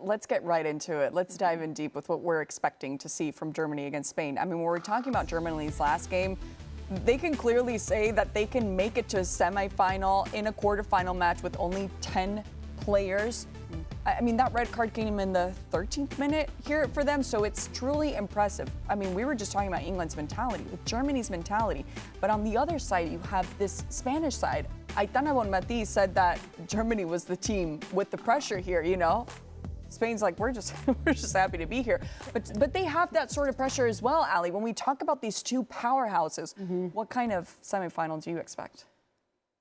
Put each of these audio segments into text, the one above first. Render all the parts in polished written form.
let's get right into it. Let's dive in deep with what we're expecting to see from Germany against Spain. I mean, when we're talking about Germany's last game, they can clearly say that they can make it to a semifinal in a quarterfinal match with only 10 players. I mean, that red card came in the 13th minute here for them, so it's truly impressive. I mean, we were just talking about England's mentality, with Germany's mentality. But on the other side, you have this Spanish side. Aitana Bonmatí said that Germany was the team with the pressure here, you know? Spain's like, we're just happy to be here. But they have that sort of pressure as well, Ali. When we talk about these two powerhouses, what kind of semifinal do you expect?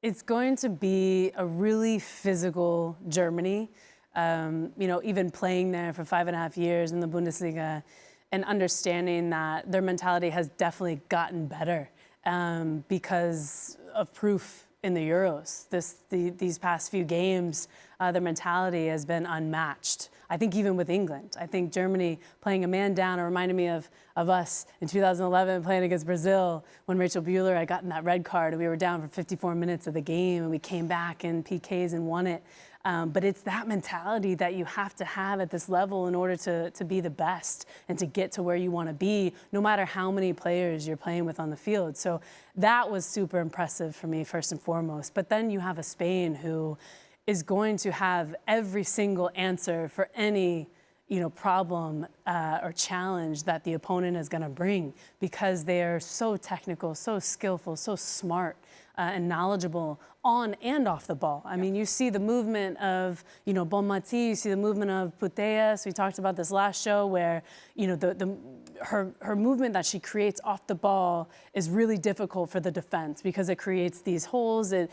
It's going to be a really physical Germany. You know, even playing there for 5.5 years in the Bundesliga and understanding that their mentality has definitely gotten better because of proof in the Euros. These past few games, their mentality has been unmatched. I think even with England. I think Germany playing a man down, it reminded me of us in 2011 playing against Brazil when Rachel Buehler had gotten that red card and we were down for 54 minutes of the game and we came back in PKs and won it. But it's that mentality that you have to have at this level in order to be the best and to get to where you want to be, no matter how many players you're playing with on the field. So that was super impressive for me, first and foremost. But then you have a Spain who is going to have every single answer for any problem or challenge that the opponent is going to bring because they are so technical, so skillful, so smart and knowledgeable on and off the ball. I mean, you see the movement of, Bonmatí, you see the movement of Putellas. We talked about this last show where, her movement that she creates off the ball is really difficult for the defense because it creates these holes. It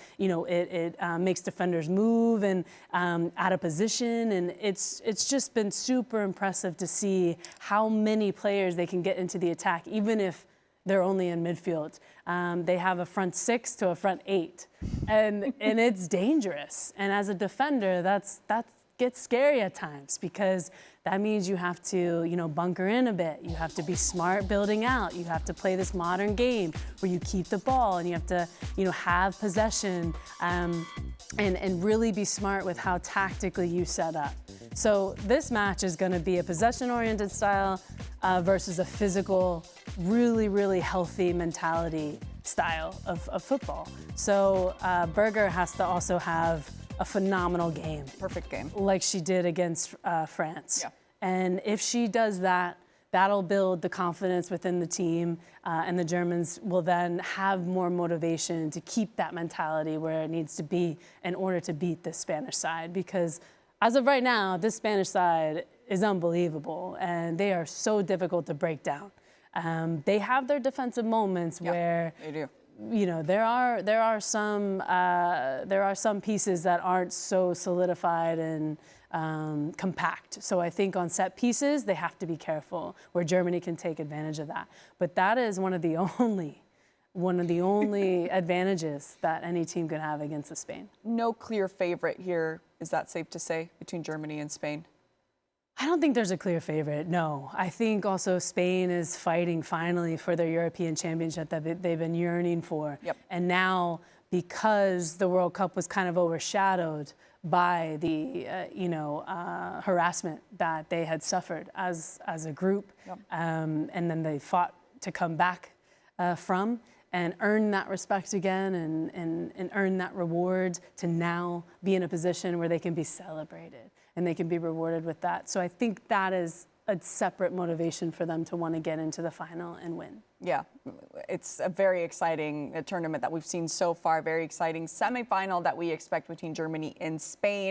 makes defenders move and out of position. And it's just been super impressive to see how many players they can get into the attack, even if they're only in midfield. They have a front 6 to a front 8, and it's dangerous. And as a defender, that gets scary at times because that means you have to, bunker in a bit. You have to be smart building out. You have to play this modern game where you keep the ball and you have to, have possession and really be smart with how tactically you set up. So this match is going to be a possession-oriented style versus a physical, really, really healthy mentality style of football. So Berger has to also have a phenomenal game. Perfect game. Like she did against France. Yeah. And if she does that, that'll build the confidence within the team, and the Germans will then have more motivation to keep that mentality where it needs to be in order to beat the Spanish side. Because as of right now, this Spanish side is unbelievable, and they are so difficult to break down. They have their defensive moments where they do. There are some pieces that aren't so solidified and compact. So I think on set pieces, they have to be careful where Germany can take advantage of that. But that is one of the only advantages that any team could have against Spain. No clear favorite here. Is that safe to say between Germany and Spain? I don't think there's a clear favorite, no. I think also Spain is fighting finally for their European championship that they've been yearning for. Yep. And now, because the World Cup was kind of overshadowed by the harassment that they had suffered as a group, and then they fought to come back from and earn that respect again and earn that reward to now be in a position where they can be celebrated and they can be rewarded with that. So I think that is a separate motivation for them to want to get into the final and win. Yeah, it's a very exciting tournament that we've seen so far. Very exciting semifinal that we expect between Germany and Spain.